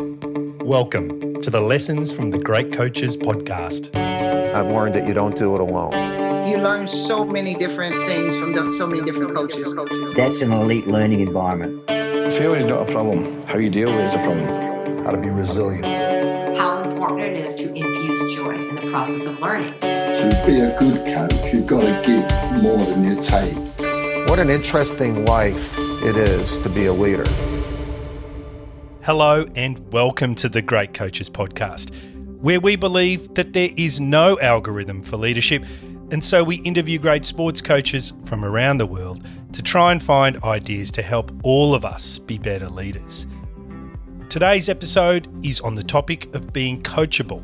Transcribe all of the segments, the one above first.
Welcome to the Lessons from the Great Coaches podcast. I've learned that you don't do it alone. You learn so many different things from so many different coaches. That's an elite learning environment. Failure is not a problem. How you deal with it is a problem. How to be resilient. How important it is to infuse joy in the process of learning. To be a good coach, you've got to give more than you take. What an interesting life it is to be a leader. Hello and welcome to the Great Coaches podcast, where we believe that there is no algorithm for leadership, and so we interview great sports coaches from around the world to try and find ideas to help all of us be better leaders. Today's episode is on the topic of being coachable,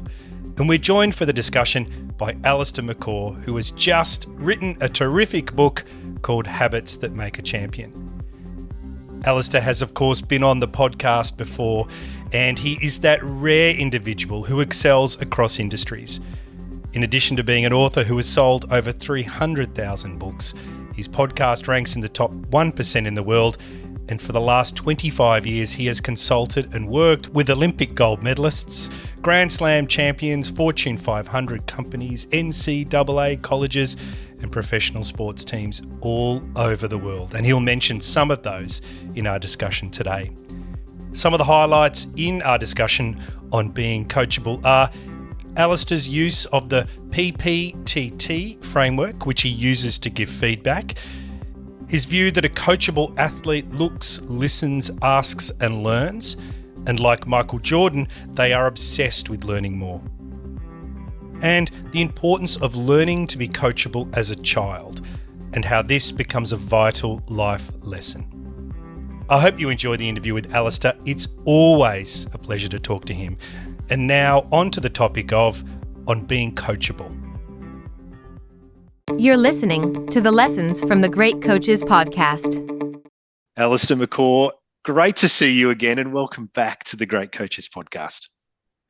and we're joined for the discussion by Alistair McCaw, who has just written a terrific book called Habits That Make a Champion. Alistair has, of course, been on the podcast before, and he is that rare individual who excels across industries. In addition to being an author who has sold over 300,000 books, his podcast ranks in the top 1% in the world, and for the last 25 years he has consulted and worked with Olympic gold medalists, Grand Slam champions, Fortune 500 companies, NCAA colleges, and professional sports teams all over the world. And he'll mention some of those in our discussion today. Some of the highlights in our discussion on being coachable are Alistair's use of the PPTT framework, which he uses to give feedback, his view that a coachable athlete looks, listens, asks, and learns, and like Michael Jordan, they are obsessed with learning more. And the importance of learning to be coachable as a child, and how this becomes a vital life lesson. I hope you enjoy the interview with Alistair. It's always a pleasure to talk to him. And now on to the topic of on being coachable. You're listening to the Lessons from the Great Coaches podcast. Alistair McCaw, great to see you again and welcome back to the Great Coaches podcast.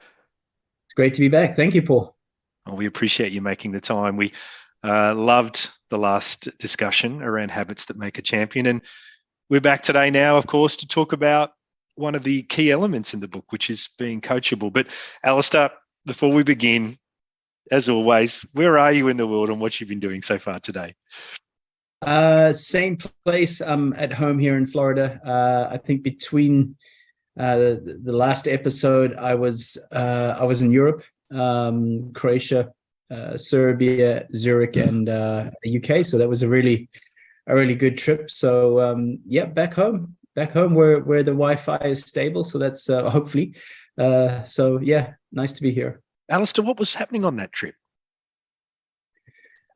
It's great to be back. Thank you, Paul. Well, we appreciate you making the time. We loved the last discussion around habits that make a champion. And we're back today now, of course, to talk about one of the key elements in the book, which is being coachable. But Alistair, before we begin, as always, where are you in the world and what you've been doing so far today? Same place. I'm at home here in Florida. I think between the last episode, I was in Europe, Croatia, Serbia, Zurich, and UK. So that was a really good trip. So back home where the Wi-Fi is stable. So that's hopefully. Nice to be here. Alistair, what was happening on that trip?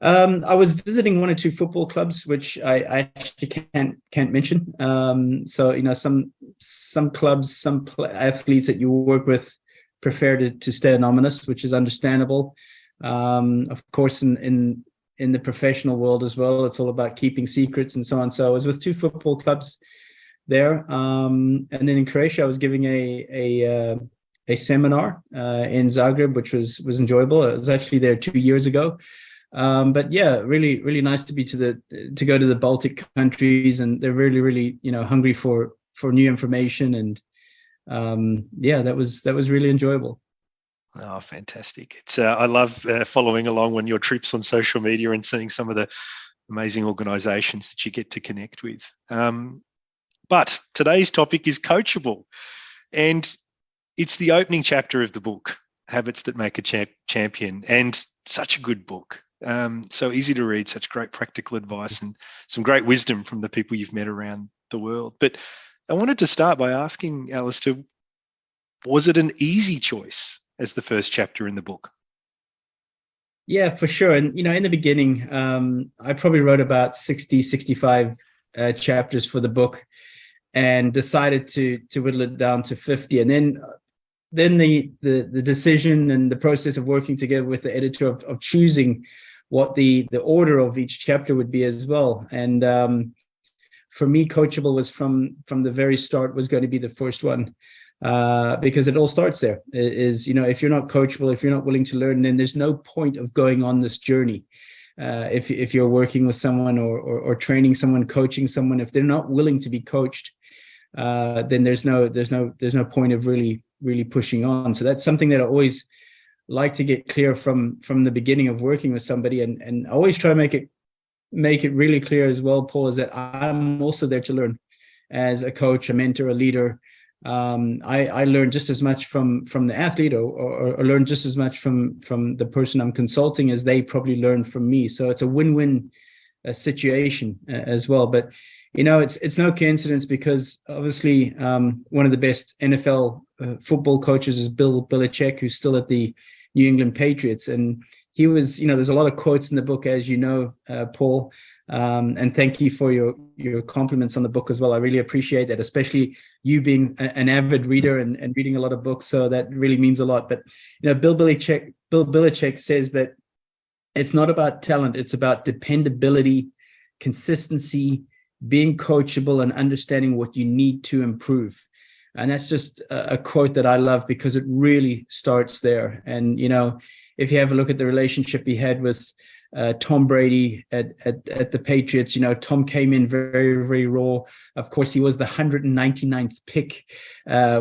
I was visiting one or two football clubs, which I actually can't mention. Some clubs, some athletes that you work with prefer to stay anonymous, which is understandable. Of course, in the professional world as well, it's all about keeping secrets and so on. So I was with two football clubs there, and then in Croatia, I was giving a seminar in Zagreb, which was enjoyable. I was actually there 2 years ago. Really, really nice to go to the Baltic countries, and they're really, really, hungry for new information, and that was really enjoyable. Oh, fantastic! It's I love following along on your trips on social media and seeing some of the amazing organisations that you get to connect with. But today's topic is coachable, and it's the opening chapter of the book, Habits That Make a Champion, and such a good book. So easy to read, such great practical advice and some great wisdom from the people you've met around the world. But I wanted to start by asking, Alistair, was it an easy choice as the first chapter in the book? Yeah, for sure. And, in the beginning, I probably wrote about 65 chapters for the book and decided to whittle it down to 50. And then the decision and the process of working together with the editor of choosing what the order of each chapter would be as well. And for me, Coachable was from the very start was going to be the first one, because it all starts there. If you're not coachable, if you're not willing to learn, then there's no point of going on this journey. If you're working with someone or training someone, coaching someone, if they're not willing to be coached, then there's no point of really really pushing on. So that's something that I always like to get clear from the beginning of working with somebody, and I always try to make it really clear as well, Paul, is that I'm also there to learn as a coach, a mentor, a leader. I learn just as much from the athlete, or learn just as much from the person I'm consulting as they probably learn from me. So it's a win-win situation as well. But it's no coincidence, because obviously one of the best NFL football coaches is Bill Belichick, who's still at the New England Patriots, and he was, there's a lot of quotes in the book, as you know, Paul. And thank you for your compliments on the book as well. I really appreciate that, especially you being an avid reader and reading a lot of books. So that really means a lot. But Bill Belichick says that it's not about talent; it's about dependability, consistency, being coachable, and understanding what you need to improve. And that's just a quote that I love, because it really starts there. And if you have a look at the relationship he had with Tom Brady at the Patriots, Tom came in very, very raw. Of course, he was the 199th pick,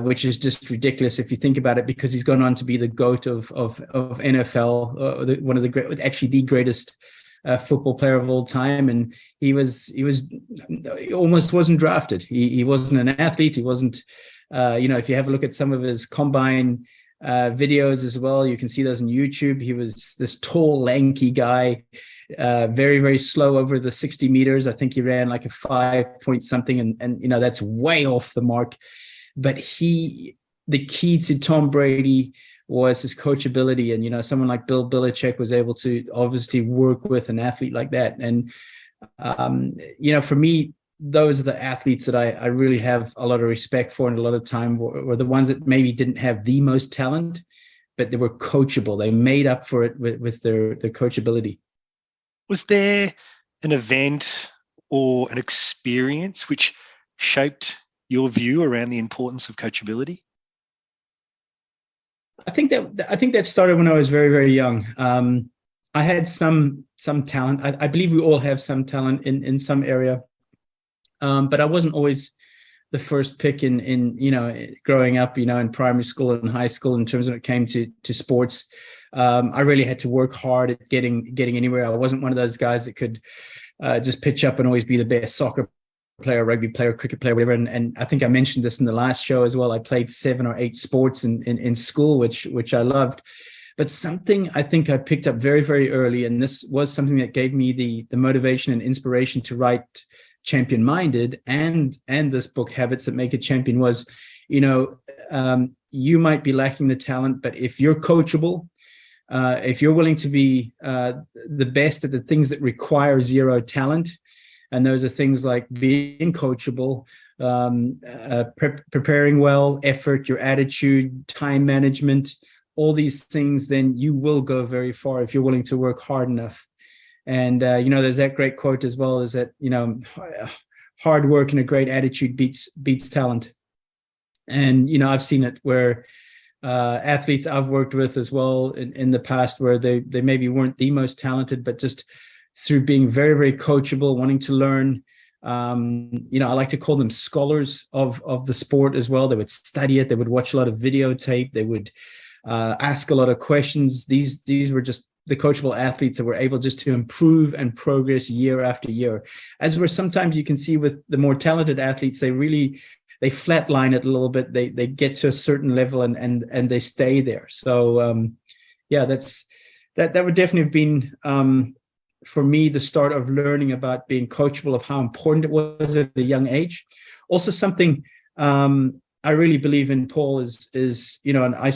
which is just ridiculous if you think about it, because he's gone on to be the GOAT of NFL, one of the great, actually the greatest football player of all time. And he almost wasn't drafted. He wasn't an athlete. He wasn't, if you have a look at some of his combine videos as well, you can see those on YouTube. He was this tall, lanky guy, very, very slow over the 60 meters. I think he ran like a 5 point something, and that's way off the mark. But the key to Tom Brady was his coachability, and someone like Bill Belichick was able to obviously work with an athlete like that. And for me, those are the athletes that I really have a lot of respect for, and a lot of time were the ones that maybe didn't have the most talent, but they were coachable. They made up for it with their coachability. Was there an event or an experience which shaped your view around the importance of coachability? I think that started when I was very, very young. I had some talent. I believe we all have some talent in some area. But I wasn't always the first pick in growing up, in primary school and high school, in terms of when it came to sports. I really had to work hard at getting anywhere. I wasn't one of those guys that could just pitch up and always be the best soccer player, rugby player, cricket player, whatever. And I think I mentioned this in the last show as well. I played 7 or 8 sports in school, which I loved. But something I think I picked up very, very early, and this was something that gave me the motivation and inspiration to write Champion Minded and this book, Habits That Make a Champion, was, you might be lacking the talent, but if you're coachable, if you're willing to be the best at the things that require zero talent, and those are things like being coachable, preparing well, effort, your attitude, time management, all these things, then you will go very far if you're willing to work hard enough. And, there's that great quote as well, is that, hard work and a great attitude beats talent. And, I've seen it where athletes I've worked with as well in the past, where they maybe weren't the most talented, but just through being very, very coachable, wanting to learn, I like to call them scholars of the sport as well. They would study it. They would watch a lot of videotape. They would ask a lot of questions. These were just the coachable athletes that were able just to improve and progress year after year. As where sometimes you can see with the more talented athletes, they flatline it a little bit. They get to a certain level and they stay there. So that would definitely have been for me the start of learning about being coachable, of how important it was at a young age. Also something I really believe in, Paul, is and I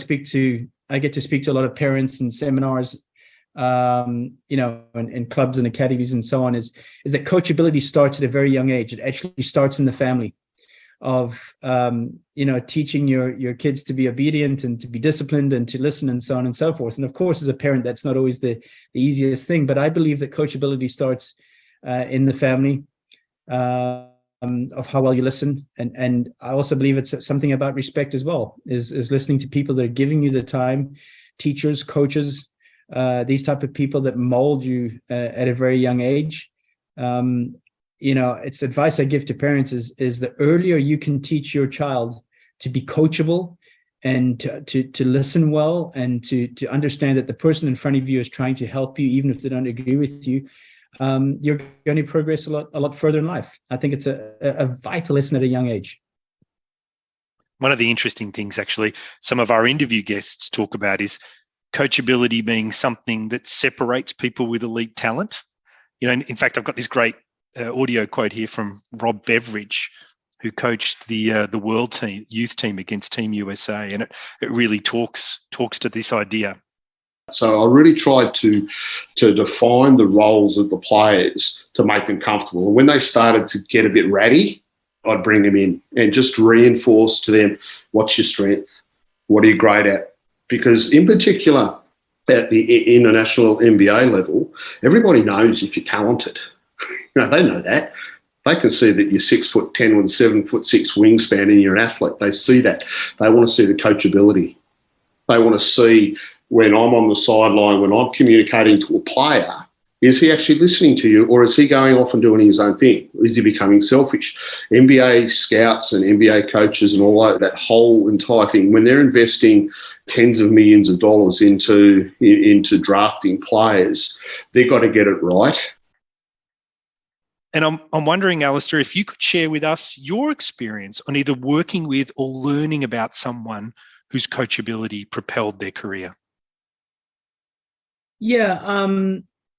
get to speak to a lot of parents in seminars, in clubs and academies and so on, is that coachability starts at a very young age. It actually starts in the family, of teaching your kids to be obedient and to be disciplined and to listen and so on and so forth. And of course, as a parent, that's not always the easiest thing, but I believe that coachability starts in the family, of how well you listen. And I also believe it's something about respect as well, is listening to people that are giving you the time, teachers, coaches, these type of people that mold you at a very young age. It's advice I give to parents is the earlier you can teach your child to be coachable and to listen well, and to understand that the person in front of you is trying to help you, even if they don't agree with you, you're going to progress a lot further in life. I think it's a vital lesson at a young age. One of the interesting things, actually, some of our interview guests talk about is coachability being something that separates people with elite talent. You know, in fact, I've got this great audio quote here from Rob Beveridge, who coached the world team, youth team against Team USA, and it really talks to this idea. So I really tried to define the roles of the players to make them comfortable. And when they started to get a bit ratty, I'd bring them in and just reinforce to them, what's your strength? What are you great at? Because in particular, at the international NBA level, everybody knows if you're talented. They know that. They can see that you're 6'10" with a 7'6" wingspan and you're an athlete. They see that. They want to see the coachability. They want to see when I'm on the sideline, when I'm communicating to a player, is he actually listening to you, or is he going off and doing his own thing? Is he becoming selfish? NBA scouts and NBA coaches and all that whole entire thing, when they're investing tens of millions of dollars into drafting players, they've got to get it right. And I'm wondering, Alistair, if you could share with us your experience on either working with or learning about someone whose coachability propelled their career. Yeah,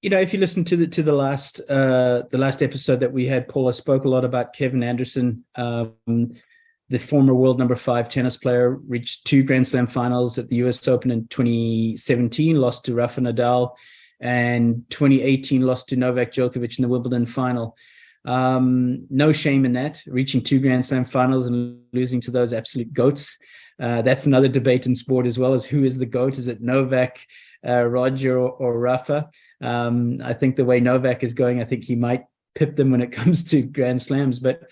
if you listen to the last episode that we had, Paul, I spoke a lot about Kevin Anderson, the former world number 5 tennis player, reached 2 Grand Slam finals at the US Open in 2017, lost to Rafa Nadal, and 2018 lost to Novak Djokovic in the Wimbledon final. No shame in that, reaching 2 Grand Slam finals and losing to those absolute GOATs. That's another debate in sport as well, as who is the GOAT? Is it Novak, Roger, or Rafa? I think the way Novak is going, I think he might pip them when it comes to Grand Slams. But,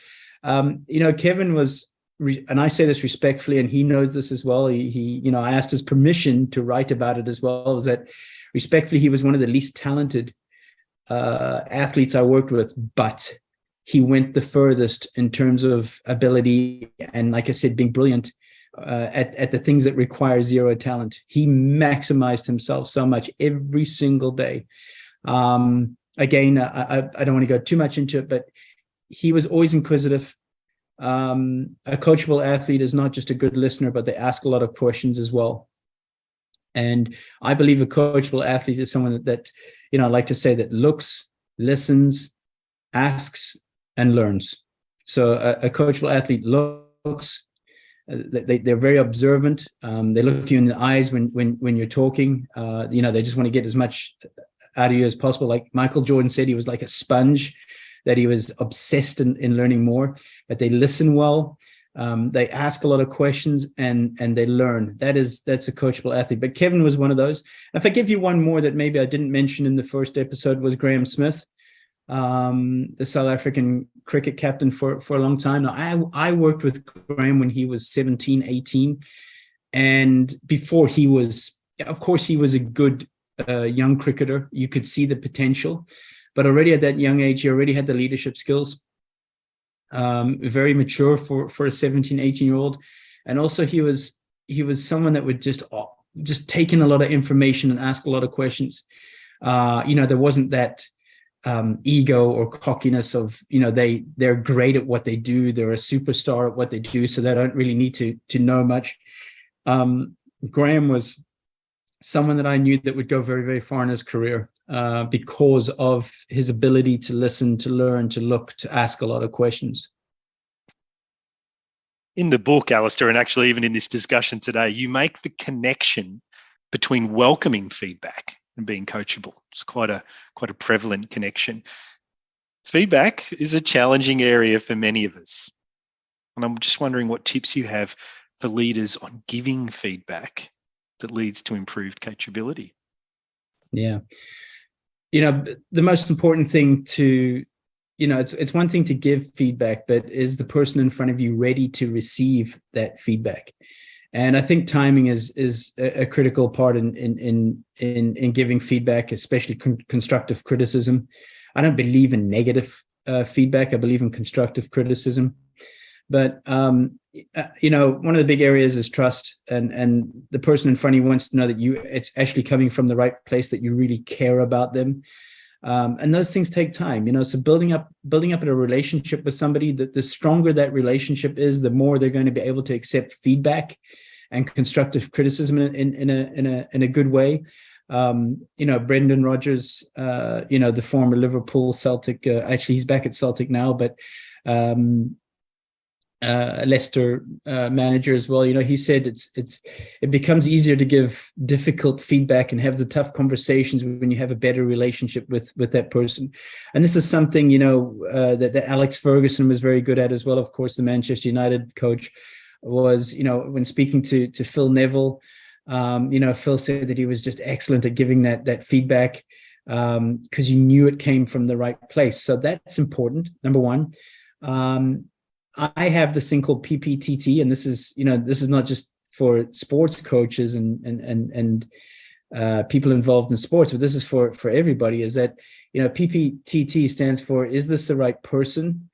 Kevin was, and I say this respectfully, and he knows this as well. He I asked his permission to write about it as well, was that respectfully, he was one of the least talented athletes I worked with, but he went the furthest in terms of ability and, like I said, being brilliant at the things that require zero talent. He maximized himself so much every single day. Again, I don't want to go too much into it, but he was always inquisitive. A coachable athlete is not just a good listener, but they ask a lot of questions as well. And I believe a coachable athlete is someone that I like to say, that looks, listens, asks, and learns. So a coachable athlete looks, they're very observant. They look you in the eyes when you're talking. They just want to get as much out of you as possible. Like Michael Jordan said, he was like a sponge, that he was obsessed in learning more. But they listen well. They ask a lot of questions and they learn. That's a coachable athlete. But Kevin was one of those. If I give you one more that maybe I didn't mention in the first episode, was Graham Smith, the South African cricket captain for a long time. Now, I worked with Graham when he was 17, 18. And before he was a good young cricketer. You could see the potential. But already at that young age, he already had the leadership skills. Very mature for a 17, 18-year-old. And also he was someone that would just take in a lot of information and ask a lot of questions. There wasn't that ego or cockiness of, they're great at what they do. They're a superstar at what they do, so they don't really need to know much. Graham was someone that I knew that would go very, very far in his career because of his ability to listen, to learn, to look, to ask a lot of questions. In the book, Alistair, and actually even in this discussion today, you make the connection between welcoming feedback and being coachable. It's quite a prevalent connection. Feedback is a challenging area for many of us. And I'm just wondering what tips you have for leaders on giving feedback that leads to improved coachability. Yeah. The most important thing to, it's one thing to give feedback, but is the person in front of you ready to receive that feedback? And I think timing is a critical part in giving feedback, especially constructive criticism. I don't believe in negative feedback. I believe in constructive criticism. But, one of the big areas is trust, and the person in front of you wants to know that it's actually coming from the right place, that you really care about them. And those things take time, so building up a relationship with somebody, the stronger that relationship is, the more they're going to be able to accept feedback and constructive criticism in a good way. Brendan Rodgers, the former Liverpool Celtic, actually he's back at Celtic now, but Leicester manager as well. He said it becomes easier to give difficult feedback and have the tough conversations when you have a better relationship with that person. And this is something that Alex Ferguson was very good at as well. Of course, the Manchester United coach was, when speaking to Phil Neville, Phil said that he was just excellent at giving that feedback because you knew it came from the right place. So that's important. Number one. I have this thing called PPTT, and this is not just for sports coaches and people involved in sports, but this is for everybody. Is that PPTT stands for: is this the right person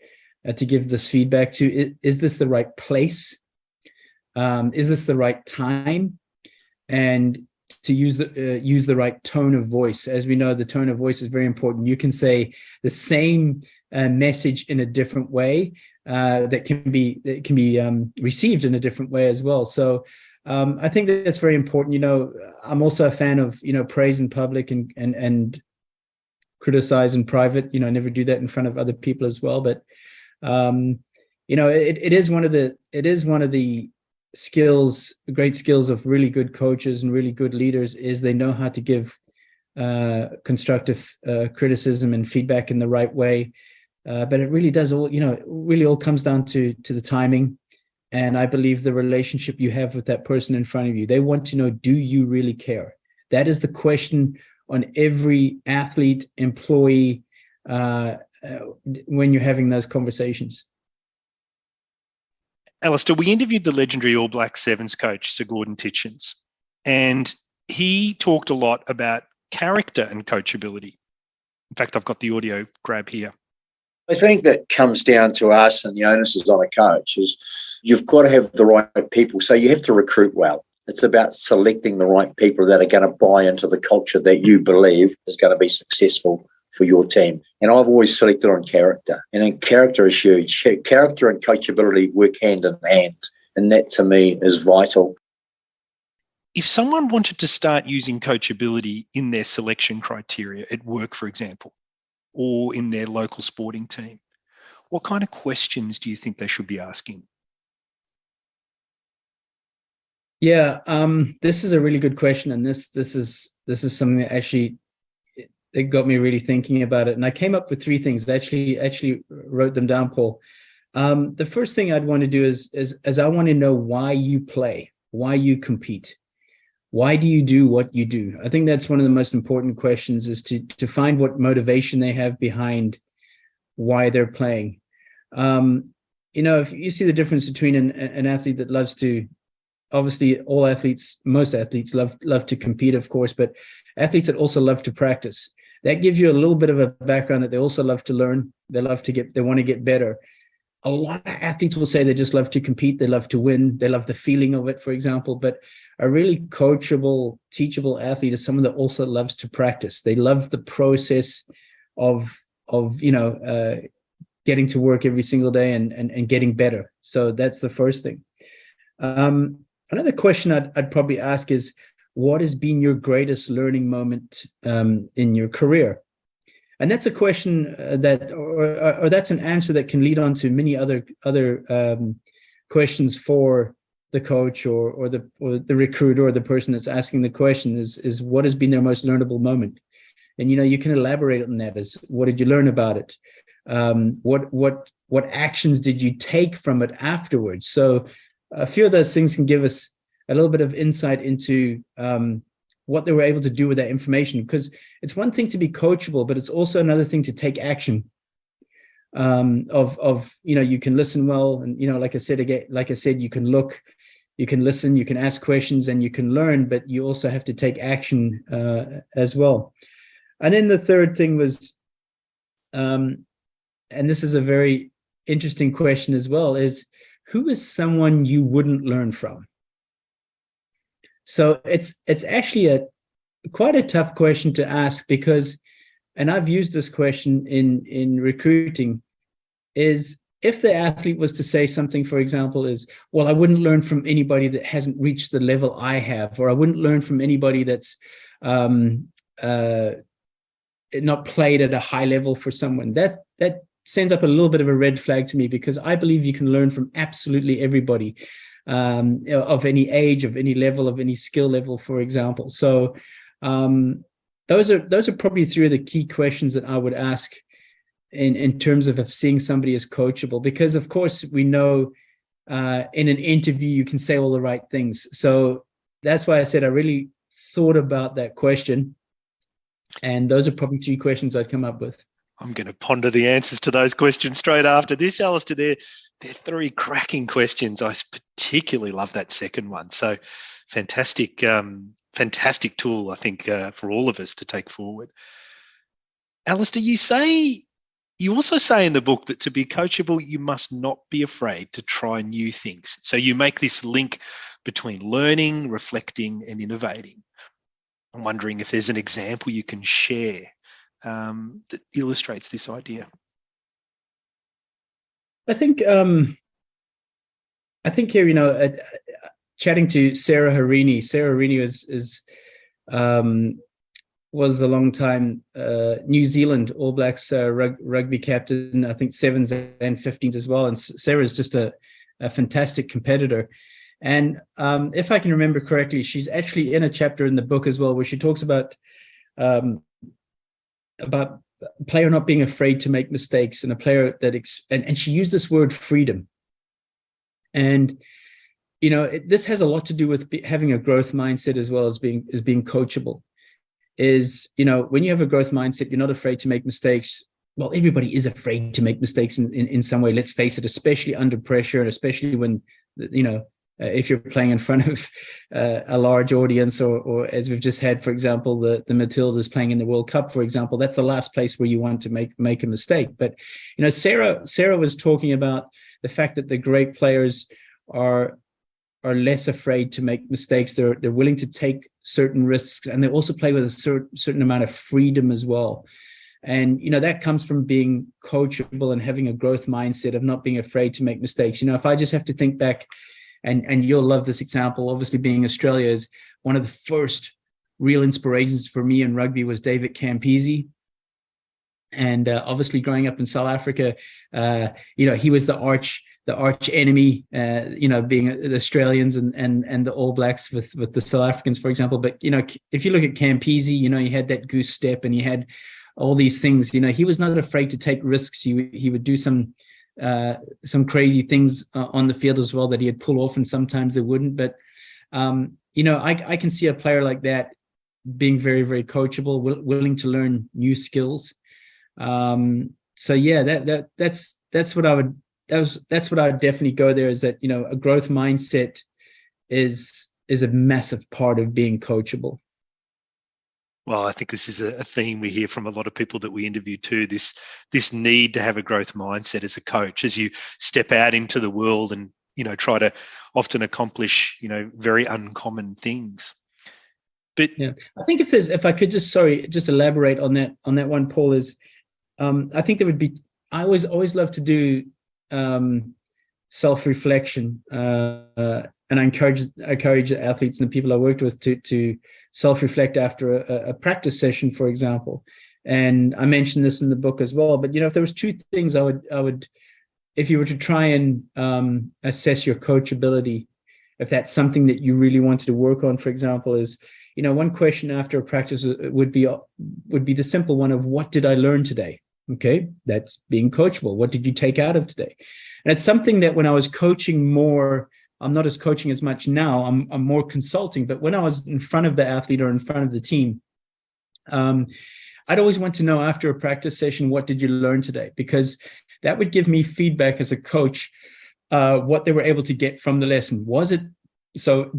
to give this feedback to? Is this the right place? Is this the right time? And to use the right tone of voice. As we know, the tone of voice is very important. You can say the same message in a different way. That can be received in a different way as well. So I think that's very important. I'm also a fan of praise in public and criticize in private. Never do that in front of other people as well. But it is one of the skills, great skills of really good coaches and really good leaders, is they know how to give constructive criticism and feedback in the right way. But it really does all comes down to the timing. And I believe the relationship you have with that person in front of you. They want to know, do you really care? That is the question on every athlete, employee, when you're having those conversations. Alistair, we interviewed the legendary All Black Sevens coach, Sir Gordon Tietjens, and he talked a lot about character and coachability. In fact, I've got the audio grab here. I think that comes down to us, and the onus is on a coach, is you've got to have the right people. So you have to recruit well. It's about selecting the right people that are going to buy into the culture that you believe is going to be successful for your team. And I've always selected on character. And character is huge. Character and coachability work hand in hand. And that, to me, is vital. If someone wanted to start using coachability in their selection criteria at work, for example, or in their local sporting team, what kind of questions do you think they should be asking? Yeah, this is a really good question, and this is something that actually it got me really thinking about it. And I came up with three things. I actually wrote them down, Paul. The first thing I'd want to do is I want to know why you play, why you compete. Why do you do what you do? I think that's one of the most important questions, is to find what motivation they have behind why they're playing. If you see the difference between an athlete that loves to, obviously most athletes love to compete, of course, but athletes that also love to practice. That gives you a little bit of a background that they also love to learn. They want to get better. A lot of athletes will say they just love to compete. They love to win. They love the feeling of it, for example. But a really coachable, teachable athlete is someone that also loves to practice. They love the process of getting to work every single day and getting better. So that's the first thing. Another question I'd probably ask is, what has been your greatest learning moment in your career? And that's a question or that's an answer that can lead on to many other questions for the coach or the recruiter or the person that's asking the question is what has been their most learnable moment? And you can elaborate on that as, what did you learn about it? What actions did you take from it afterwards? So a few of those things can give us a little bit of insight into what they were able to do with that information, because it's one thing to be coachable, but it's also another thing to take action. You can listen well, and like I said, you can look, you can listen, you can ask questions, and you can learn, but you also have to take action as well. And then the third thing was, and this is a very interesting question as well, is who is someone you wouldn't learn from? So it's actually quite a tough question to ask, because, and I've used this question in recruiting, is if the athlete was to say something, for example, is, well, I wouldn't learn from anybody that hasn't reached the level I have, or I wouldn't learn from anybody that's not played at a high level for someone. That sends up a little bit of a red flag to me, because I believe you can learn from absolutely everybody, of any age, of any level, of any skill level, for example. So those are probably three of the key questions that I would ask in terms of seeing somebody as coachable, because of course we know in an interview you can say all the right things. So that's why I said I really thought about that question, and those are probably three questions I'd come up with. I'm going to ponder the answers to those questions straight after this, Alistair. They're three cracking questions. I particularly love that second one. So fantastic, fantastic tool, I think, for all of us to take forward. Alistair, you also say in the book that to be coachable, you must not be afraid to try new things. So you make this link between learning, reflecting, and innovating. I'm wondering if there's an example you can share that illustrates this idea. I think here, chatting to Sarah Harini. Sarah Harini was a long time New Zealand All Blacks rugby captain, I think 7s and 15s as well. And Sarah is just a fantastic competitor. And if I can remember correctly, she's actually in a chapter in the book as well, where she talks about a player not being afraid to make mistakes, and a player that and she used this word freedom. And this has a lot to do with having a growth mindset as well as being coachable. When you have a growth mindset, you're not afraid to make mistakes. Well, everybody is afraid to make mistakes in some way, let's face it, especially under pressure, and especially when if you're playing in front of a large audience, or as we've just had, for example, the Matildas playing in the World Cup, for example, that's the last place where you want to make a mistake. But Sarah was talking about the fact that the great players are less afraid to make mistakes. They're willing to take certain risks, and they also play with a certain amount of freedom as well. And that comes from being coachable and having a growth mindset of not being afraid to make mistakes. If I just have to think back, and you'll love this example, obviously being Australia, is one of the first real inspirations for me in rugby was David Campese. And obviously growing up in South Africa, he was the arch enemy, being the Australians and the All Blacks with the South Africans, for example. But, if you look at Campese, he had that goose step, and he had all these things. He was not afraid to take risks. He would do some crazy things on the field as well that he'd pull off, and sometimes they wouldn't. But I can see a player like that being very, very coachable, willing to learn new skills. So yeah, that's what I would definitely go there, is that a growth mindset is a massive part of being coachable. Well, I think this is a theme we hear from a lot of people that we interview too, this need to have a growth mindset as a coach, as you step out into the world and, try to often accomplish, very uncommon things. But yeah, I think if I could just elaborate on that one, Paul, is I think there would be, I always love to do self-reflection, and I encourage athletes and the people I worked with to self-reflect after a practice session, for example. And I mentioned this in the book as well. But if there was two things I would, if you were to try and assess your coachability, if that's something that you really wanted to work on, for example, is one question after a practice would be the simple one of, what did I learn today? Okay, that's being coachable. What did you take out of today? And it's something that when I was coaching more, I'm not as coaching as much now, I'm more consulting. But when I was in front of the athlete or in front of the team, I'd always want to know after a practice session, what did you learn today? Because that would give me feedback as a coach, what they were able to get from the lesson. Was it, so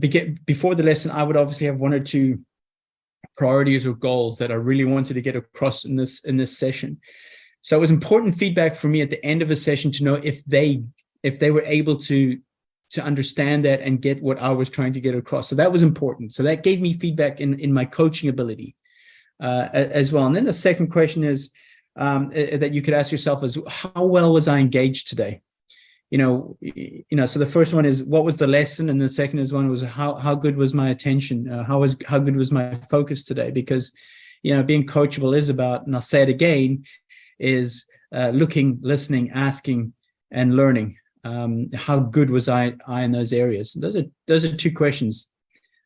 before the lesson, I would obviously have one or two priorities or goals that I really wanted to get across in this session. So it was important feedback for me at the end of a session to know if they if they were able to understand that and get what I was trying to get across. So that was important. So that gave me feedback in my coaching ability as well. And then the second question is that you could ask yourself is, how well was I engaged today? So the first one is, what was the lesson? And the second was how good was my attention? How good was my focus today? Because, being coachable is about, and I'll say it again, is looking, listening, asking, and learning. How good was I in those areas? Those are two questions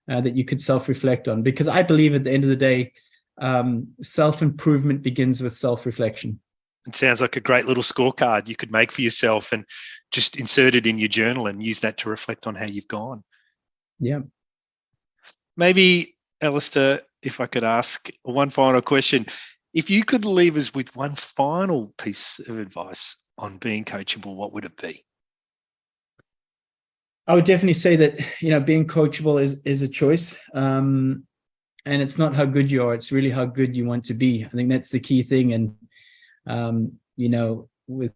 that you could self-reflect on, because I believe at the end of the day, self-improvement begins with self-reflection. It sounds like a great little scorecard you could make for yourself and just insert it in your journal and use that to reflect on how you've gone. Yeah. Maybe, Alistair, if I could ask one final question. If you could leave us with one final piece of advice on being coachable, what would it be? I would definitely say that, being coachable is a choice. And it's not how good you are, it's really how good you want to be. I think that's the key thing. And, with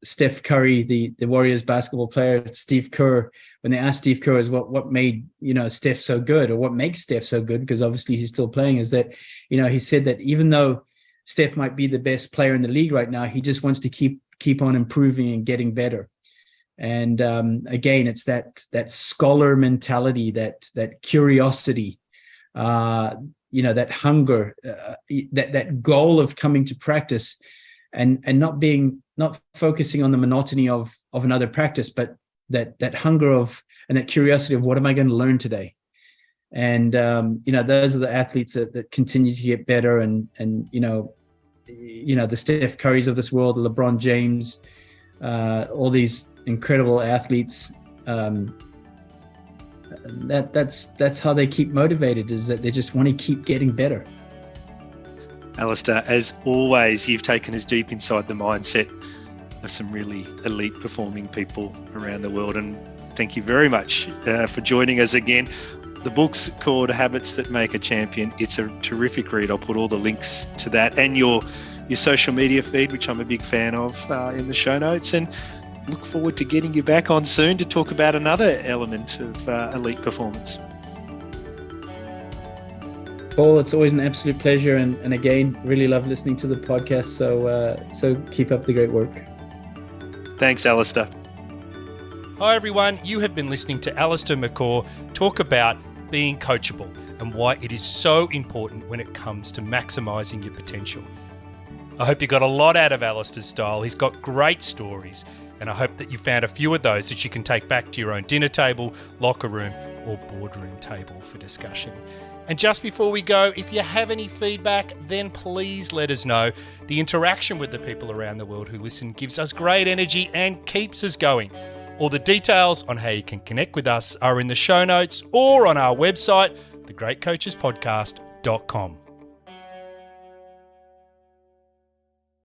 Steph Curry, the Warriors basketball player, Steve Kerr, when they asked Steve Kerr is what made, Steph so good, or what makes Steph so good, because obviously he's still playing, is that, he said that even though Steph might be the best player in the league right now, he just wants to keep on improving and getting better. And again, it's that scholar mentality, that curiosity, that hunger, that goal of coming to practice, and not focusing on the monotony of another practice, but that hunger and that curiosity of, what am I going to learn today? And those are the athletes that continue to get better, and the Steph Currys of this world, the LeBron James, all these incredible athletes. That's how they keep motivated, is that they just want to keep getting better. Alistair, as always, you've taken us deep inside the mindset of some really elite performing people around the world, and thank you very much for joining us again. The book's called Habits That Make a Champion. It's a terrific read. I'll put all the links to that and your social media feed, which I'm a big fan of, in the show notes, and look forward to getting you back on soon to talk about another element of elite performance. Paul, it's always an absolute pleasure, and again, really love listening to the podcast, so keep up the great work. Thanks, Alistair. Hi everyone, you have been listening to Alistair McCaw talk about being coachable and why it is so important when it comes to maximising your potential. I hope you got a lot out of Alistair's style. He's got great stories, and I hope that you found a few of those that you can take back to your own dinner table, locker room, or boardroom table for discussion. And just before we go, if you have any feedback, then please let us know. The interaction with the people around the world who listen gives us great energy and keeps us going. All the details on how you can connect with us are in the show notes or on our website, thegreatcoachespodcast.com.